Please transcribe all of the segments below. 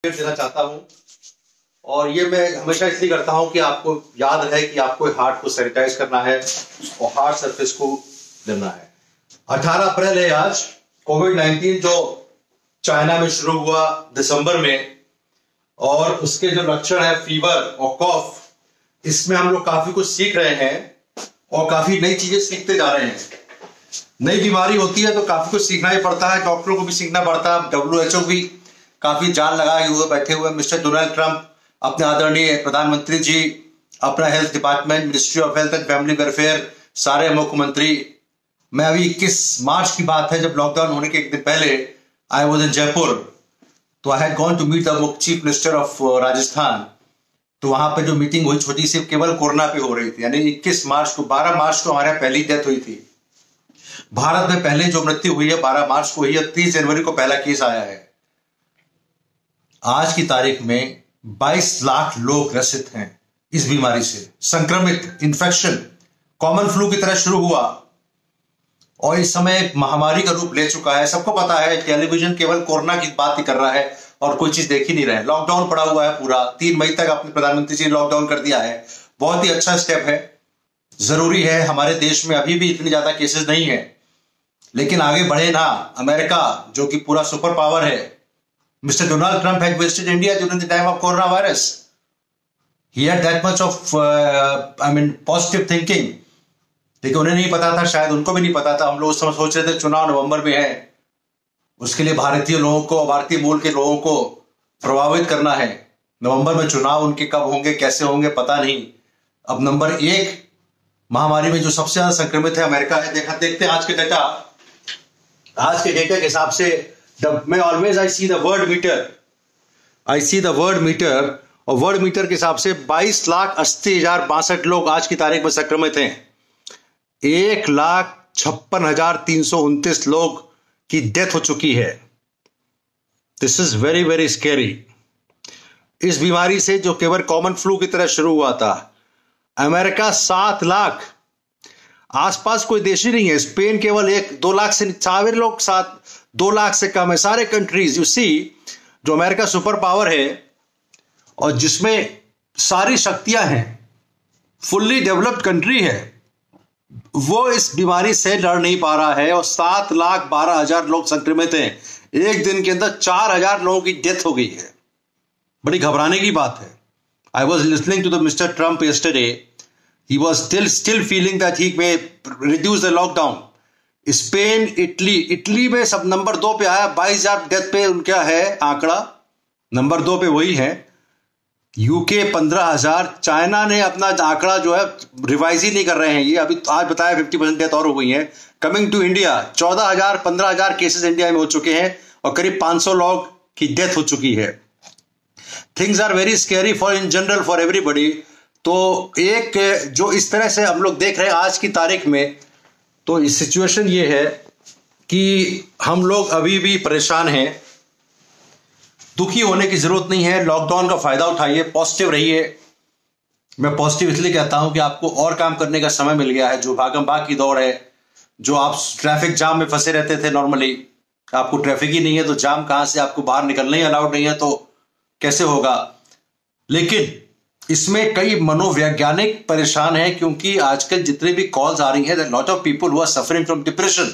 देना चाहता हूं और ये मैं हमेशा इसलिए करता हूं कि आपको याद रहे कि आपको हार्ट को सैनिटाइज करना है और हार्ट सरफेस को देना है। 18 अप्रैल है आज। कोविड-19 जो चाइना में शुरू हुआ दिसंबर में और उसके जो लक्षण है फीवर और कॉफ, इसमें हम लोग काफी कुछ सीख रहे हैं और काफी नई चीजें सीखते जा रहे हैं। नई बीमारी होती है तो काफी कुछ सीखना ही पड़ता है, डॉक्टरों को भी सीखना पड़ता है। WHO भी काफी जान लगाए हुए बैठे हुए। मिस्टर डोनाल्ड ट्रंप अपने आदरणीय प्रधानमंत्री जी, अपना health department, ministry of health and family welfare, सारे मुख्यमंत्री। मैं अभी 21 मार्च की बात है, जब लॉकडाउन होने के एक दिन पहले आई वॉज इन जयपुर, तो I had gone to meet the chief minister of Rajasthan. तो वहां पे जो मीटिंग हुई छोटी सी, केवल कोरोना पे हो रही थी। यानी 21 मार्च को, 12 मार्च को हमारे पहली डेथ हुई थी। भारत में पहले जो मृत्यु हुई है 12 मार्च को हुई है। 30 जनवरी को पहला केस आया है। आज की तारीख में 22 लाख लोग ग्रसित हैं इस बीमारी से। संक्रमित, इन्फेक्शन कॉमन फ्लू की तरह शुरू हुआ और इस समय एक महामारी का रूप ले चुका है। सबको पता है, टेलीविजन केवल कोरोना की बात ही कर रहा है और कोई चीज देख ही नहीं रहे। लॉकडाउन पड़ा हुआ है पूरा, 3 मई तक अपने प्रधानमंत्री जी ने लॉकडाउन कर दिया है। बहुत ही अच्छा स्टेप है, जरूरी है। हमारे देश में अभी भी इतनी ज्यादा केसेस नहीं है, लेकिन आगे बढ़े ना। अमेरिका जो कि पूरा सुपर पावर है, Mr. Donald Trump had visited India during the time of coronavirus. He had that much of, positive thinking. लेकिन उन्हें नहीं पता था, शायद उनको भी नहीं पता था। हम लोग उस समय सोच रहे थे चुनाव नवंबर में है, उसके लिए भारतीय लोगों को, भारतीय मूल के लोगों को प्रभावित करना है। नवंबर में चुनाव उनके कब होंगे, कैसे होंगे, पता नहीं। अब नंबर 1 महामारी में जो सबसे ज्यादा संक्रमित है अमेरिका है। देखते हैं आज के डेटा के हिसाब से। मैं always I see the word metre और वर्ड मीटर के हिसाब से 22,80,062 लोग आज की तारीख में संक्रमित हैं। 1,56,329 लोग की डेथ हो चुकी है। This is very very scary. इस बीमारी से जो केवल कॉमन फ्लू की तरह शुरू हुआ था, अमेरिका 7 लाख, आसपास कोई देश ही नहीं है। स्पेन केवल 1-2 लाख से, 4 लोग, 2 लाख से कम है। सारे कंट्रीज यू सी, जो अमेरिका सुपर पावर है और जिसमें सारी शक्तियां हैं, फुल्ली डेवलप्ड कंट्री है, वो इस बीमारी से लड़ नहीं पा रहा है और 7,12,000 लोग संक्रमित हैं। एक दिन के अंदर 4,000 लोगों की डेथ हो गई है। बड़ी घबराने की बात है। I was listening to the Mister Trump yesterday. He was still feeling that he may reduce the lockdown. Spain, Italy में सब नंबर 2 पे आया। 22,000 डेथ पे उनका है आंकड़ा, नंबर 2 पे वही है। यूके 15,000। चाइना ने अपना आंकड़ा जो है रिवाइज ही नहीं कर रहे हैं। ये अभी आज बताया 50% डेथ और हो गई है। Coming to India, 14,000 15,000 cases India में हो चुके हैं और करीब 500 लोग की डेथ हो चुकी है। Things are very scary for in general for everybody. तो एक जो इस तरह से हम लोग देख रहे हैं आज की तारीख में, तो इस सिचुएशन ये है कि हम लोग अभी भी परेशान हैं। दुखी होने की जरूरत नहीं है। लॉकडाउन का फायदा उठाइए, पॉजिटिव रहिए। मैं पॉजिटिव इसलिए कहता हूं कि आपको और काम करने का समय मिल गया है। जो भागम भाग की दौड़ है, जो आप ट्रैफिक जाम में फंसे रहते थे, नॉर्मली आपको ट्रैफिक ही नहीं है तो जाम कहां से, आपको बाहर निकलना ही अलाउड नहीं है तो कैसे होगा। लेकिन इसमें कई मनोवैज्ञानिक परेशान हैं, क्योंकि आजकल जितने भी कॉल्स आ रही हैं, lot of people who are suffering from depression.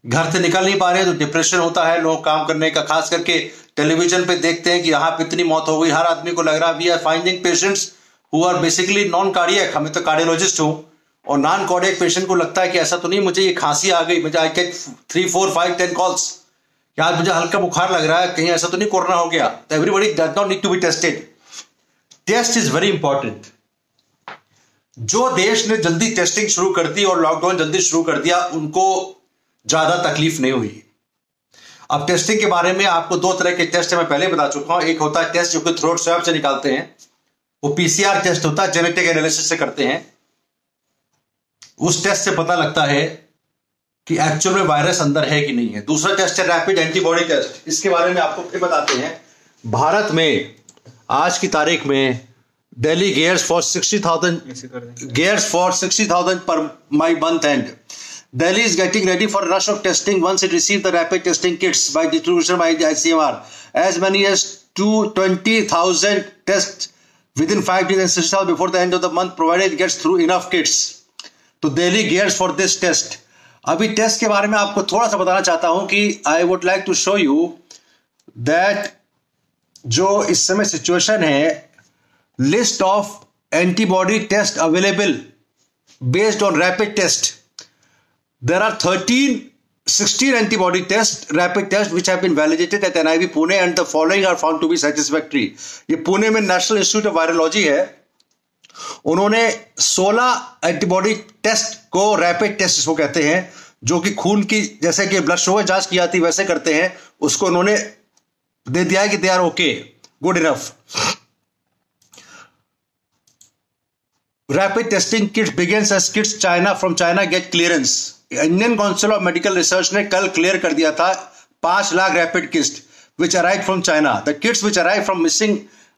घर से निकल नहीं पा रहे तो डिप्रेशन होता है। लोग काम करने का, खास करके टेलीविजन पे देखते हैं कि यहां पे इतनी मौत हो गई। हर आदमी को लग रहा है we are finding patients who are basically non cardiac. हमें तो कार्डियोलॉजिस्ट हूं और नॉन कार्डियक पेशेंट को लगता है कि ऐसा तो नहीं, मुझे ये खांसी आ गई, मुझे आई गेट 3, 4, 5, 10 कॉल्स कि आज मुझे हल्का बुखार लग रहा है, कहीं ऐसा तो नहीं कोरोना हो गया। तो everybody does not need to be tested. Test is very important. जो देश ने जल्दी टेस्टिंग शुरू कर दी और लॉकडाउन जल्दी शुरू कर दिया, उनको ज्यादा तकलीफ नहीं हुई। अब टेस्टिंग के बारे में आपको 2 तरह के टेस्ट मैं पहले बता चुका हूं। एक होता है टेस्ट जो कि थ्रोट स्वैब से निकालते हैं, वो PCR टेस्ट होता है, जेनेटिक एनालिसिस से करते हैं। उस टेस्ट से पता लगता है कि एक्चुअल में वायरस अंदर है कि नहीं है। दूसरा टेस्ट है रैपिड एंटीबॉडी टेस्ट। इसके बारे में आपको फिर बताते हैं। भारत में आज की तारीख में Delhi gears for 60,000 per my month end. Delhi is getting ready for a rush of testing once it receives the rapid testing kits by distribution by the ICMR. As many as 220,000 tests within 5 days and 6 hours before the end of the month, provided it gets through enough kits. तो Delhi gears for this test. अभी test के बारे में आपको थोड़ा सा बताना चाहता हूं कि I would like to show you that जो इस समय सिचुएशन है, list of antibody test available based on rapid test. There are 16 antibody tests, rapid tests, which have been validated at NIV Pune, and the following are found to be satisfactory. ये पुणे में national institute of virology है. उन्होंने 16 antibody test को rapid test इसको कहते हैं, जो कि खून की जैसे कि ब्लड शुगर जांच की जाती है वैसे करते हैं, उसको उन्होंने दे दिया है कि they are okay, good enough. Rapid testing kits begins as kits China from China get clearance. Indian Council of Medical Research ने कल क्लियर कर दिया था 5 lakh rapid kits which arrived from China. The kits which arrived from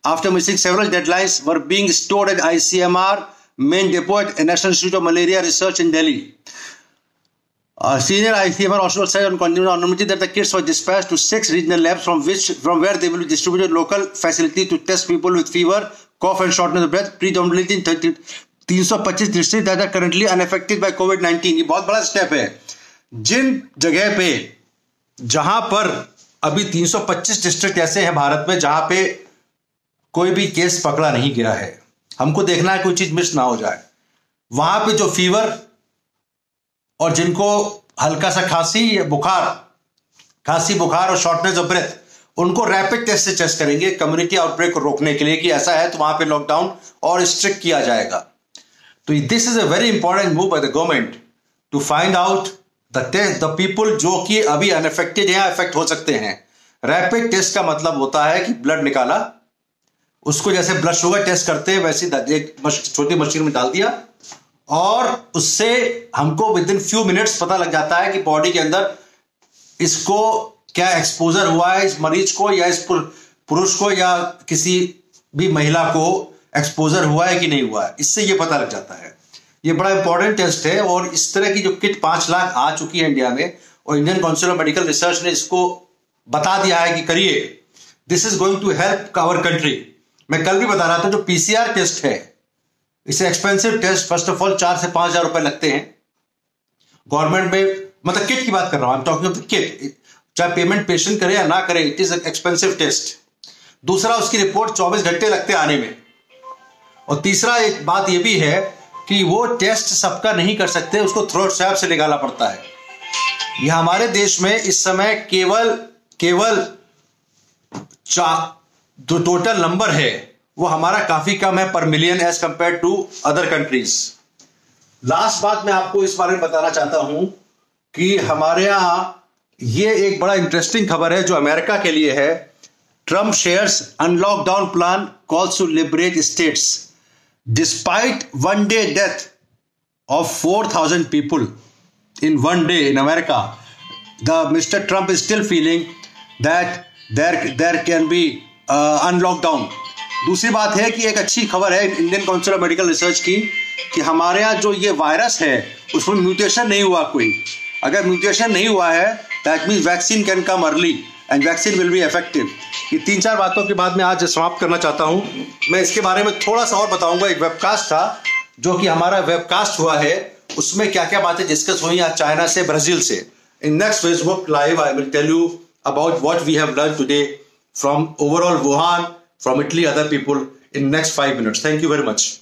after missing several deadlines were being stored at ICMR main depot at National Institute of Malaria Research in Delhi. Senior ICMR also said on continued anonymity that the kits were dispatched to 6 regional labs from where they will be distributed local facility to test people with fever, cough and shortness of breath, predominantly in 325 district that are currently unaffected by कोविड-19. ये बहुत बड़ा step है. जिन जगह पे जहां पर अभी 325 डिस्ट्रिक्ट ऐसे हैं भारत में जहां पे कोई भी केस पकड़ा नहीं गया है, हमको देखना है कोई चीज मिस ना हो जाए. वहां पे जो फीवर और जिनको हल्का सा खांसी बुखार और शॉर्टनेस ऑफ ब्रेथ, उनको रैपिड टेस्ट से टेस्ट करेंगे कम्युनिटी आउटब्रेक को रोकने के लिए कि ऐसा है तो वहां पे लॉकडाउन और स्ट्रिक्ट किया जाएगा. तो this is a very important move by the government to find out the people जो कि अभी अनअफेक्टेड या अफेक्ट हो सकते हैं. रैपिड टेस्ट का मतलब होता है कि ब्लड निकाला, उसको जैसे ब्लड शुगर टेस्ट करते हैं वैसे एक छोटी मशीन में डाल दिया और उससे हमको विद इन फ्यू मिनट्स पता लग जाता है कि बॉडी के अंदर इसको क्या एक्सपोजर हुआ है, इस मरीज को या इस पुरुष को या किसी भी महिला को एक्सपोजर हुआ है कि नहीं हुआ है. इससे ये पता लग जाता है. ये बड़ा इंपॉर्टेंट टेस्ट है और इस तरह की जो किट 5 लाख आ चुकी है इंडिया में और Indian Council of Medical Research ने इसको बता दिया है कि करिए. This is going to help our country. मैं कल भी बता रहा था जो PCR टेस्ट है, इसे expensive test, first of all 4 से 5 हजार रुपए लगते हैं गवर्नमेंट में. मतलब किट की बात कर रहा हूं, I am talking of the kit. चाहे पेमेंट पेशेंट करे या ना करे, इट इज एक्सपेंसिव टेस्ट. दूसरा, उसकी रिपोर्ट 24 घंटे लगते हैं आने में. और तीसरा एक बात यह भी है कि वो टेस्ट सबका नहीं कर सकते, उसको थ्रोट स्वैब से निकालना पड़ता है. ये हमारे देश में इस समय केवल जो टोटल नंबर है वो हमारा काफी कम है पर million as compare to other countries. Last बात मैं आपको इस बारे में बताना चाहता हूं कि हमारे यहां ये एक बड़ा इंटरेस्टिंग खबर है जो अमेरिका के लिए है. Trump shares unlockdown plan calls to liberate states. Despite one-day death of 4,000 people in one day in America, Mr. Trump is still feeling that there can be unlockdown. दूसरी बात है कि एक अच्छी खबर है Indian Council of Medical research की कि हमारे यहाँ जो ये वायरस है उसमें म्यूटेशन नहीं हुआ कोई. अगर म्यूटेशन नहीं हुआ है that means vaccine can come early and vaccine will be effective. ये 3-4 बातों के बाद मैं आज समाप्त करना चाहता हूं. मैं इसके बारे में थोड़ा सा और बताऊंगा. एक वेबकास्ट था जो कि हमारा वेबकास्ट हुआ है, उसमें क्या क्या बातें डिस्कस हुई आज चाइना से, ब्राजील से. In next Facebook live I will tell you about what we have learn today from overall Wuhan, from Italy, other people in next 5 minutes. Thank you very much.